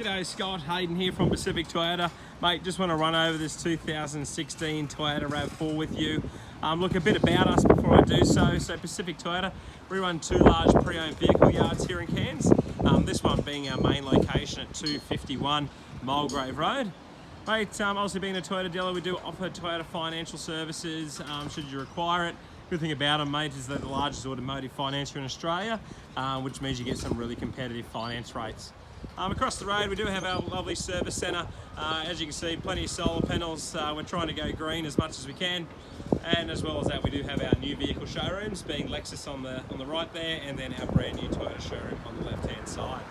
G'day, Scott Hayden here from Pacific Toyota. Mate, just want to run over this 2016 Toyota Rav4 with you. Look, a bit about us before I do so. So Pacific Toyota, we run two large pre-owned vehicle yards here in Cairns. This one being our main location at 251 Mulgrave Road. Mate, obviously being a Toyota dealer, we do offer Toyota financial services should you require it. Good thing about them, mate, is they're the largest automotive financier in Australia, which means you get some really competitive finance rates. Across the road we do have our lovely service centre. As you can see, plenty of solar panels. We're trying to go green as much as we can, and as well as that we do have our new vehicle showrooms, being Lexus on the right there, and then our brand new Toyota showroom on the left hand side.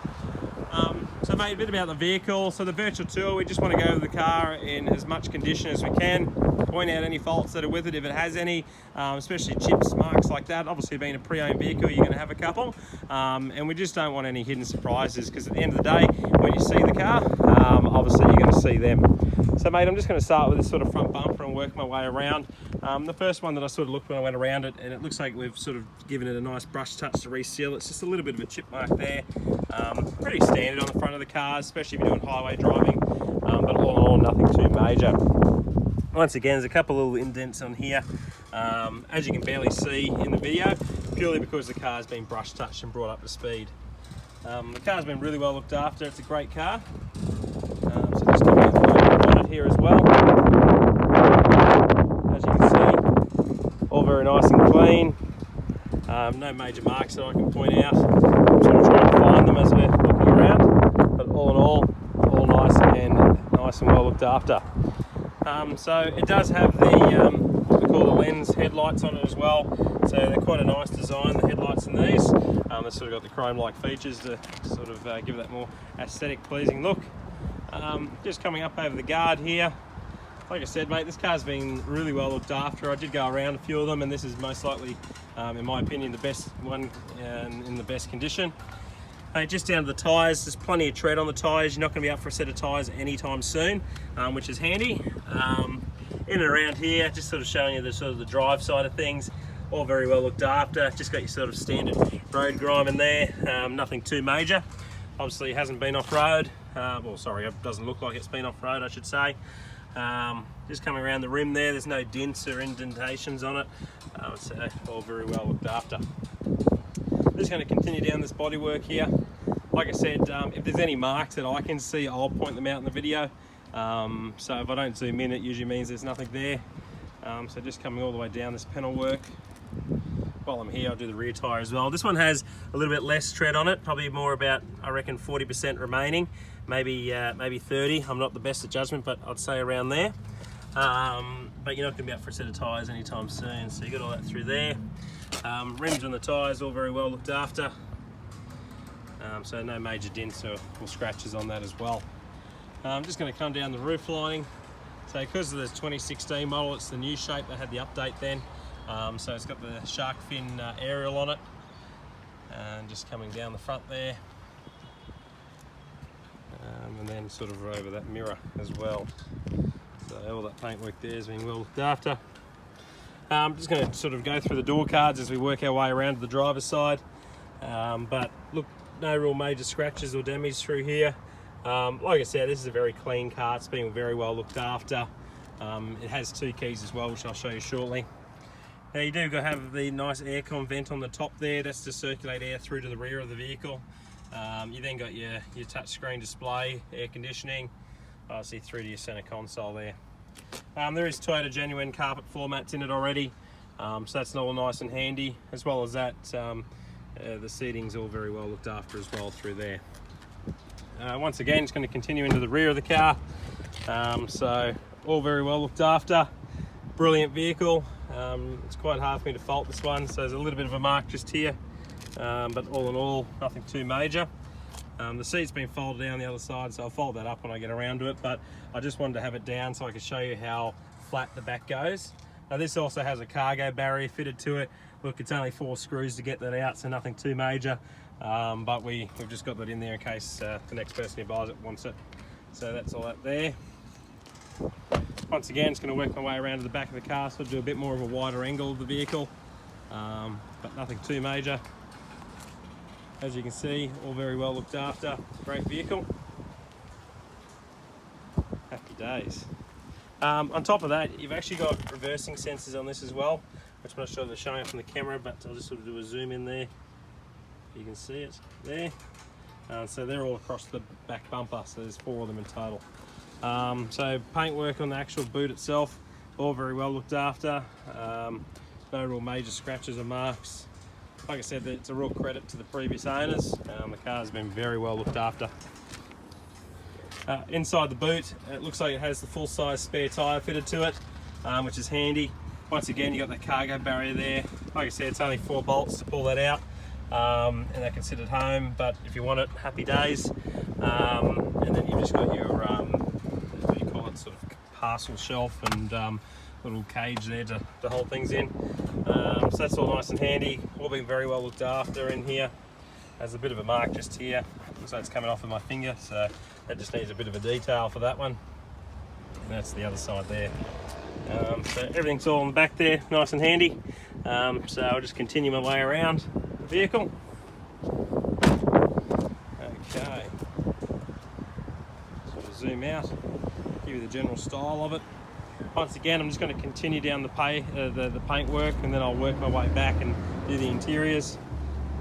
So mate, a bit about the vehicle. So the virtual tour, we just want to go over the car in as much condition as we can, point out any faults that are with it if it has any, especially chips, marks like that. Obviously being a pre-owned vehicle, you're going to have a couple, and we just don't want any hidden surprises, because at the end of the day, when you see the car, obviously you're going to see them. So mate, I'm just going to start with this sort of front bumper and work my way around. The first one that I sort of looked when I went around it, and it looks like we've sort of given it a nice brush touch to reseal. It's just a little bit of a chip mark there. Pretty standard on the front of the car, especially if you're doing highway driving, but all in all, nothing too major. Once again, there's a couple little indents on here, as you can barely see in the video, purely because the car's been brush touched and brought up to speed. The car's been really well looked after. It's a great car. So just coming out the bonnet here as well. As you can see, all very nice and clean. No major marks that I can point out. I'm sort of trying to find them as we're looking around, but all in all nice and well looked after. So it does have the what we call the lens headlights on it as well. So they're quite a nice design, the headlights in these. They've sort of got the chrome-like features to sort of give that more aesthetic, pleasing look. Just coming up over the guard here. Like I said, mate, this car's been really well looked after. I did go around a few of them, and this is most likely, in my opinion, the best one in the best condition. Just down to the tyres, there's plenty of tread on the tyres. You're not going to be up for a set of tyres anytime soon, which is handy. In and around here, just sort of showing you the sort of the drive side of things. All very well looked after. Just got your sort of standard road grime in there. Nothing too major. Obviously, it hasn't been off-road. Well, sorry, it doesn't look like it's been off-road, I should say. Just coming around the rim there, there's no dents or indentations on it. So all very well looked after. Just going to continue down this bodywork here. Like I said, if there's any marks that I can see, I'll point them out in the video. So if I don't zoom in, it usually means there's nothing there. So just coming all the way down this panel work. While I'm here, I'll do the rear tyre as well. This one has a little bit less tread on it, probably more about, I reckon, 40% remaining, maybe 30. I'm not the best at judgment, but I'd say around there. But you're not going to be up for a set of tyres anytime soon, so you got all that through there. Rims on the tyres, all very well looked after. So no major dents or scratches on that as well. I'm just going to come down the roof lining. So because of the 2016 model, it's the new shape. They had the update then. So it's got the shark fin aerial on it, and just coming down the front there, and then sort of over that mirror as well. So all that paintwork there is being well looked after. I'm just going to sort of go through the door cards as we work our way around to the driver's side, but look, no real major scratches or damage through here. Like I said, this is a very clean car. It's been very well looked after. It has two keys as well, which I'll show you shortly. Now you do have the nice aircon vent on the top there. That's to circulate air through to the rear of the vehicle. You then got your touchscreen display, air conditioning, obviously through to your center console there. There is Toyota genuine carpet floor mats in it already, so that's all nice and handy. As well as that, the seating's all very well looked after as well through there. Once again, it's going to continue into the rear of the car. So all very well looked after. Brilliant vehicle. It's quite hard for me to fault this one, so there's a little bit of a mark just here, but all in all, nothing too major. The seat's been folded down the other side, so I'll fold that up when I get around to it, but I just wanted to have it down so I could show you how flat the back goes. Now this also has a cargo barrier fitted to it. Look, it's only 4 screws to get that out, so nothing too major, but we've just got that in there in case the next person who buys it wants it. So that's all that there. Once again, it's going to work my way around to the back of the car, so I'll do a bit more of a wider angle of the vehicle, but nothing too major. As you can see, all very well looked after. Great vehicle. days. On top of that, you've actually got reversing sensors on this as well, which I'm not sure they're showing up on the camera, but I'll just sort of do a zoom in there. You can see it there. So they're all across the back bumper, so there's 4 of them in total. So paintwork on the actual boot itself, all very well looked after. No real major scratches or marks. Like I said, it's a real credit to the previous owners. The car's been very well looked after. Inside the boot, it looks like it has the full-size spare tyre fitted to it, which is handy. Once again, you've got the cargo barrier there. Like I said, it's only 4 bolts to pull that out, and they can sit at home, but if you want it, happy days. And then you've just got your, what do you call it, sort of parcel shelf and little cage there to hold things in. So that's all nice and handy, all been very well looked after in here. There's a bit of a mark just here, looks like it's coming off of my finger, so that just needs a bit of a detail for that one. And that's the other side there. So everything's all in the back there, nice and handy. So I'll just continue my way around the vehicle. Okay, sort of zoom out, give you the general style of it. Once again, I'm just going to continue down the paintwork, and then I'll work my way back and do the interiors.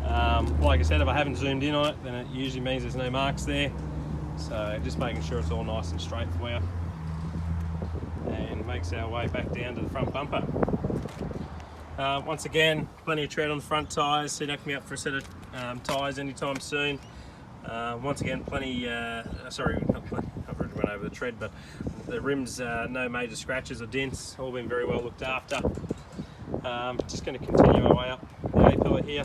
Like I said, if I haven't zoomed in on it, then it usually means there's no marks there. So just making sure it's all nice and straight for you. And makes our way back down to the front bumper. Once again, plenty of tread on the front tyres, so you're not going to be up for a set of tyres anytime soon. Once again, sorry, not plenty, I've already went over the tread, but the rims, no major scratches or dents, all been very well looked after. Just going to continue my way up the A-pillar here,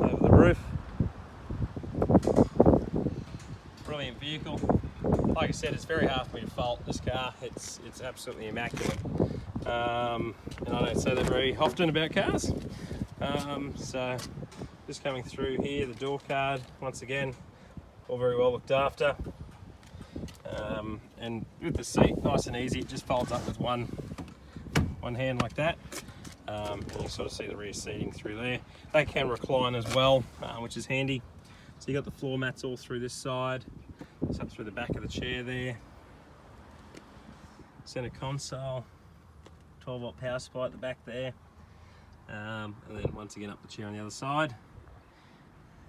over the roof. Brilliant vehicle. Like I said, it's very hard for me to fault this car. It's absolutely immaculate. And I don't say that very often about cars. So just coming through here, the door card, once again, all very well looked after. And with the seat, nice and easy, it just folds up with one hand like that. And you sort of see the rear seating through there. They can recline as well, which is handy. So you got the floor mats all through this side, it's up through the back of the chair there. Center console, 12-volt power supply at the back there. And then once again up the chair on the other side.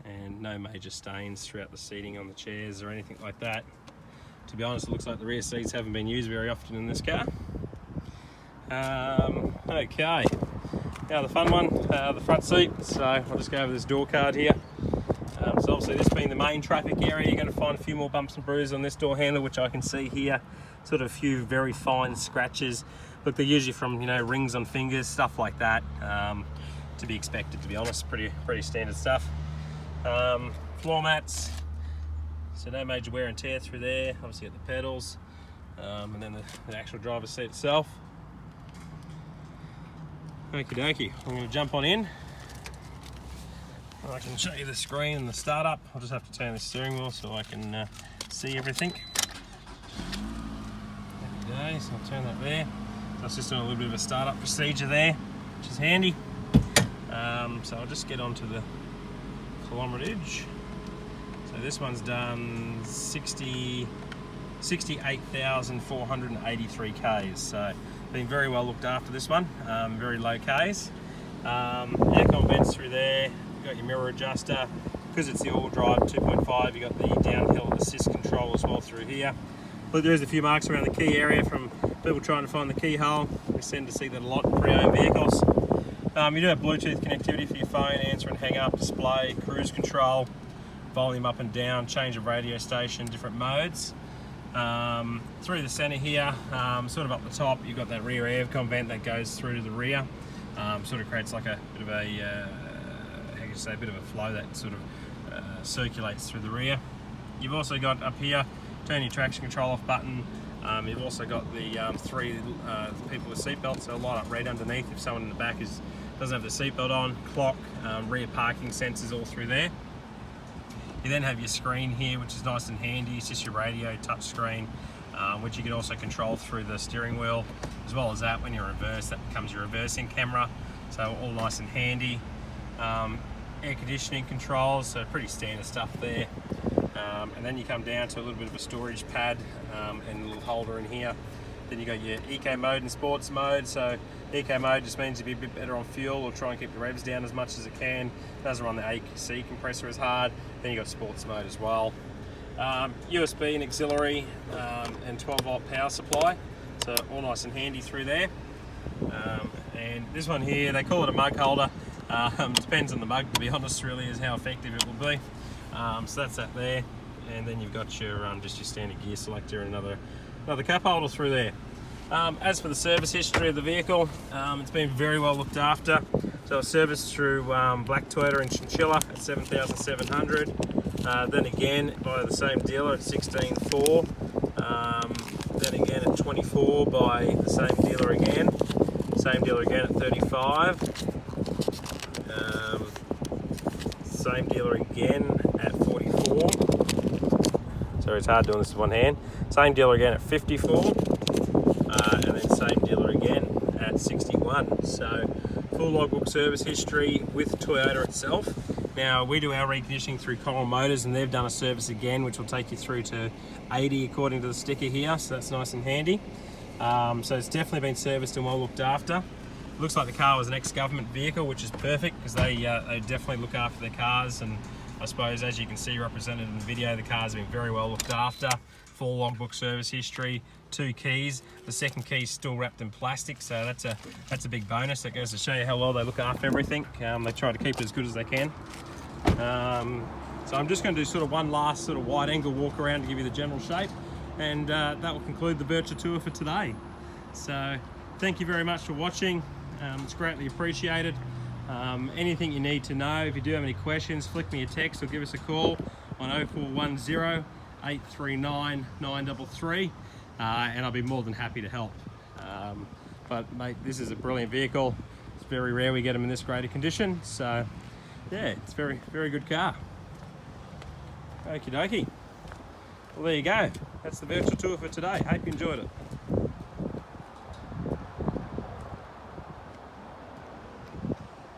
And no major stains throughout the seating on the chairs or anything like that. To be honest, it looks like the rear seats haven't been used very often in this car. Okay, now the fun one, the front seat. So I'll just go over this door card here. So obviously this being the main traffic area, you're going to find a few more bumps and bruises on this door handle, which I can see here. Sort of a few very fine scratches. Look, they're usually from, rings on fingers, stuff like that. To be expected, to be honest, pretty standard stuff. Floor mats, so no major wear and tear through there. Obviously got the pedals, and then the actual driver's seat itself. Okie dokie, I'm going to jump on in. I can show you the screen and the startup. I'll just have to turn the steering wheel so I can see everything. Happy days, I'll turn that there. So it's just doing a little bit of a startup procedure there, which is handy. So I'll just get onto the kilometrage. So this one's done 68,483 Ks. So been very well looked after this one, very low Ks. Aircon vents through there, you've got your mirror adjuster. Because it's the all drive 2.5, you've got the downhill assist control as well through here. But there is a few marks around the key area from people trying to find the keyhole. We tend to see that a lot in pre-owned vehicles. You do have Bluetooth connectivity for your phone, answer and hang up, display, cruise control, volume up and down, change of radio station, different modes. Through the centre here, sort of up the top, you've got that rear aircon vent that goes through to the rear. Sort of creates like a bit of a, how you say, a bit of a flow that sort of circulates through the rear. You've also got up here, turn your traction control off button. You've also got the 3 people with seatbelts, so light up red underneath if someone in the back doesn't have the seatbelt on, clock, rear parking sensors all through there. You then have your screen here, which is nice and handy. It's just your radio touch screen, which you can also control through the steering wheel. As well as that, when you reverse, that becomes your reversing camera. So all nice and handy. Air conditioning controls, so pretty standard stuff there. And then you come down to a little bit of a storage pad and a little holder in here. Then you got your eco mode and sports mode. So eco mode just means you be a bit better on fuel or try and keep the revs down as much as it can. Doesn't run the AC compressor as hard. Then you got sports mode as well. USB and auxiliary and 12 volt power supply. So all nice and handy through there. And this one here, they call it a mug holder. Depends on the mug, to be honest, really, is how effective it will be. So that's that there. And then you've got your just your standard gear selector and another cup holder through there. As for the service history of the vehicle, it's been very well looked after. So it's serviced through Black Toyota in Chinchilla at 7,700. Then again by the same dealer at 16,400. Then again at 24 by the same dealer again. Same dealer again at 35. Same dealer again at 44. Sorry, it's hard doing this with one hand. Same dealer again at 54. And then same dealer again at 61. So full logbook service history with Toyota itself. Now we do our reconditioning through Coral Motors, and they've done a service again which will take you through to 80 according to the sticker here, so that's nice and handy. So it's definitely been serviced and well looked after. Looks like the car was an ex-government vehicle, which is perfect because they definitely look after their cars, and I suppose as you can see represented in the video, the car's been very well looked after. Full logbook service history, 2 keys. The second key is still wrapped in plastic, so that's a big bonus. That goes to show you how well they look after everything. They try to keep it as good as they can. So I'm just going to do sort of one last sort of wide angle walk around to give you the general shape, and that will conclude the virtual tour for today. So thank you very much for watching. It's greatly appreciated. Anything you need to know, if you do have any questions, flick me a text or give us a call on 0410 839 933, and I'll be more than happy to help. But mate, this is a brilliant vehicle. It's very rare we get them in this great a condition, so yeah, it's very, very good car. Okie dokie. Well, there you go. That's the virtual tour for today. Hope you enjoyed it.